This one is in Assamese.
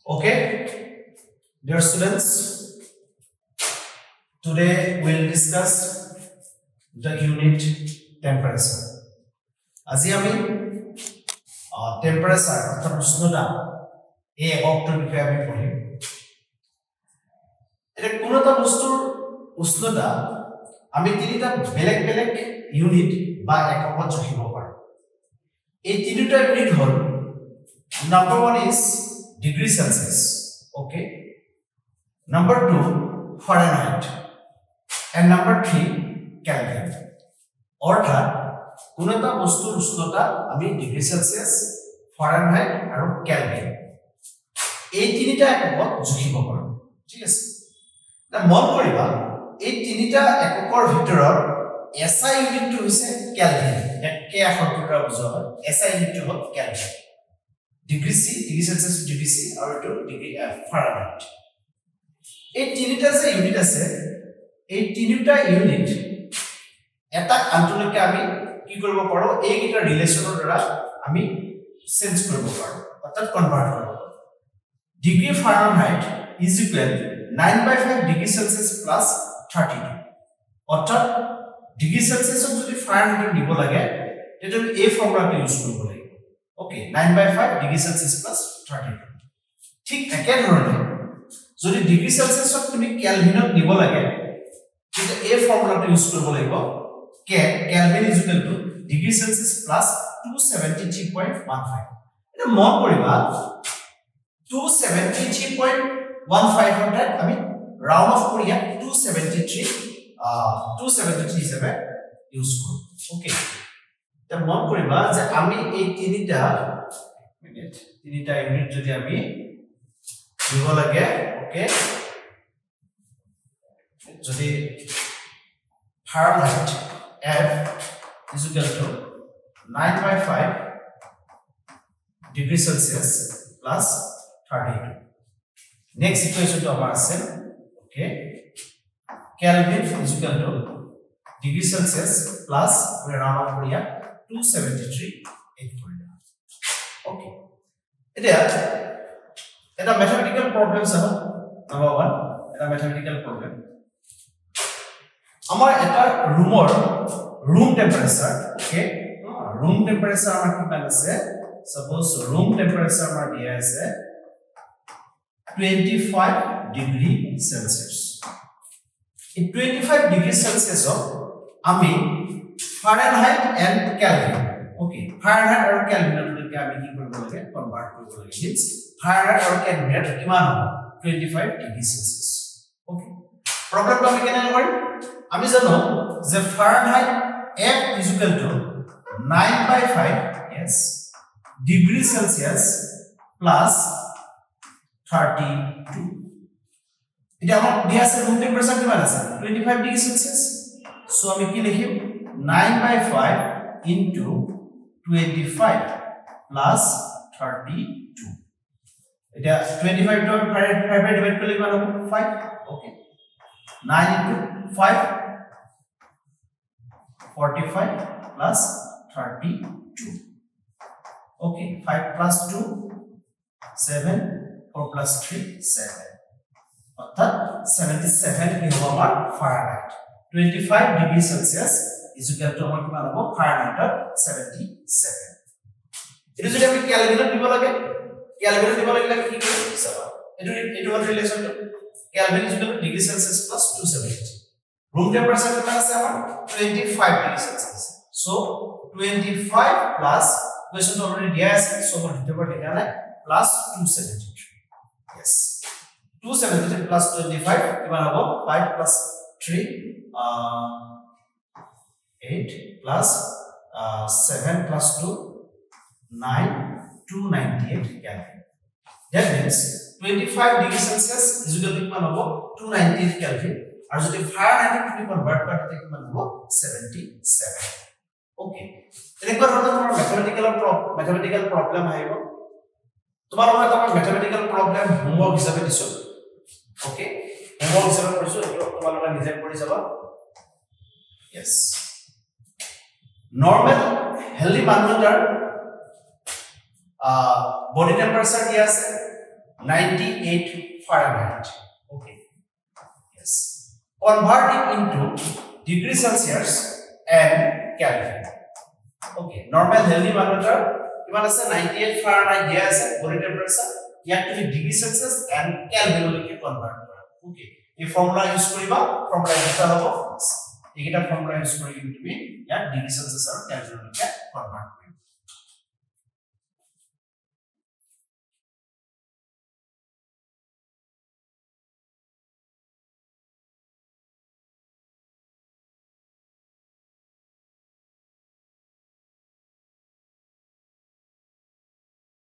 Okay, dear students, today we'll discuss the unit temperature. আজি আমি temperature অর্থাৎ উষ্ণতা এই এককটোৰ বিষয়ে আমি পঢ়িম। এটা কোনো এটা বস্তুৰ উষ্ণতা আমি তিনিটা বেলেগ বেলেগ ইউনিট বা এককত জোখিব পাৰোঁ। এই তিনিটা ইউনিট হ'ল number 1 is degree Celsius, okay, number 2 Fahrenheit, and number 3 Kelvin. অর্থাৎ কোন একটা বস্তুর উষ্ণতা আমি ডিগ্রি সেলসিয়াস, ফারেনহাইট আৰু কেলভিন এই তিনিটা এককত জুখিব পাৰোঁ। ঠিক আছে, এটা মন কৰিবা এই তিনিটা এককৰ ভিতৰত এসআই ইউনিটটো হৈছে কেলভিন। কে আখৰটোৰ দ্বাৰা বুজোৱা হয় এসআই ইউনিটটো হ'ল কেলভিন। ডিগ্ৰী সি, ডিগ্ৰী সেলসিয়াস ডিগ্ৰী সি আৰু এটো ডিগ্ৰী ফাৰেনহাইট। এই তিনিটা যে ইউনিট আছে এই তিনিটা ইউনিট এটা আন্তলৈকে আমি কি কৰিব পাৰো এই কিটা ৰিলেচনৰ দ্বাৰা আমি চেঞ্জ কৰিব পাৰো অৰ্থাৎ কনভাৰ্ট কৰিব পাৰো। Degree Fahrenheit is equal 9/5 degree Celsius plus 32 অৰ্থাৎ ডিগ্ৰী সেলসিয়াসক যদি ফাৰেনহাইটত নিব লাগে তেতিয়া আমি এই ফৰ্মুলাটো ইউজ কৰিব লাগিব। Okay, 9/5 degree Celsius plus 32. ঠিক একে ধৰণে যদি ডিগ্ৰী সেলসিয়াসক তুমি কেলভিনত নিব লাগে তেতিয়া এই ফৰ্মুলাটো ইউজ কৰিব লাগিব kelvin is equal to degree Celsius plus 273.15. এটা মন কৰিবা 273.15 হতে আমি ৰাউন্ড অফ কৰি 273 হিচাপে ইউজ কৰোঁ। ওকে, তা মন কৰিবা যে আমি এই তিনিটা ইউনিট যদি আমি দিব লাগে, ওকে, যদি Fahrenheit F is equal to 9/5 degree Celsius plus 32. Next ইকুয়েশনটো আমাৰ আছে, okay, Kelvin is equal to degree Celsius plus we round off কৰি 273.8. Okay, এটা ম্যাথমেটিক্যাল প্ৰবলেম চাও। নাম্বাৰ 1 এটা ম্যাথমেটিক্যাল প্ৰবলেম। আমাৰ এটা room temperature, okay, room temperature আমাৰ কিমান আছে? সাপোজ ৰুম টেম্পাৰেচাৰ আমাৰ দিয়া আছে 25 ডিগ্ৰী সেলসিয়াস। এই 25 ডিগ্ৰী সেলসিয়াসক আমি Fahrenheit and kelvin, okay, Fahrenheit আৰু কেলভিনলৈকে আমি কি কৰিব লাগে কনভাৰ্ট কৰিব লাগে। মিন্স ফাৰেনহাইট আৰু কেলভিন কিমান হ'ব 25 ডিগ্ৰী সেলসিয়াস। ওকে, প্ৰবলেমটো আমি কেনে কৰিম? আমি জানো যে Fahrenheit F is equal to 9/5 yes degree Celsius plus 32. এটা আমাক দিয়া আছে ৰুম টেম্পাৰেচাৰ কিমান আছে 25 ডিগ্ৰী সেলসিয়াস। সো আমি কি লিখিম 9/5 into 25 plus 32. এটা 25 to 5 ডিভাইড কৰিলে কিমান হ'ব 5. Okay, 9 into 5 45 plus 32. Okay, 5 plus 2 7, 4 plus 3 7. অর্থাৎ 77 কি হ'ব আমাৰ Fahrenheit. 25 degree Celsius is equal to আমাৰ কিমান হ'ব ফাৰেনহাইটত 77. এটো যদি আমি কেলভিনত দিব লাগে কি কৰিম চাবা। এটো ৰিলেচনটো Kelvin is equal to degree Celsius plus 270. Room temperature কিমান আছে আমাৰ 25 degree Celsius. So 25 plus question already দিয়া আছে, সো মই দিতে পারি এখানে প্লাস 273. yes 273 plus 25 কিমান হ'ব 5 plus 3 8 plus 7 plus 2 9 298 Kelvin. That means 25 degree Celsius is equal to কিমান হ'ব 298 Kelvin আৰু যদি ফাৰেনহাইট তুমি কনভাৰ্ট কৰতে কিমান হ'ব 77. ওকে, এনেকুৱা ধৰণৰ তোমাৰ ম্যাথমেটিক্যাল প্ৰবলেম আহিব। তোমাৰ লগত এটা ম্যাথমেটিক্যাল প্ৰবলেম হোমৱৰ্ক হিচাপে দিছো। ওকে, হোমৱৰ্ক হিচাপে কৰিছো, এইটো তোমালোকে নিজে কৰি যাবা। yes, নৰমাল হেলদি মানুহ এটাৰ বডি টেম্পারেচার দিয়া আছে 98 Fahrenheit. Okay. Yes. Convert it into degree Celsius and Kelvin. Okay. Normal healthy thermometer কিমান আছে 98 Fahrenheit দিয়া আছে body temperature ইয়াক তুমি degree Celsius and Kelvin লৈকে কনভার্ট কৰা. Okay. এই ফৰ্মুলা ইউজ কৰিবা ফৰ্মুলা এটা হ'ব এইটা ফৰ্মুলা ইউজ কৰি তুমি ইয়াক ডিগ্ৰী সেলসিয়াস আৰু কেলভিন লৈকে কনভাৰ্ট কৰিবা.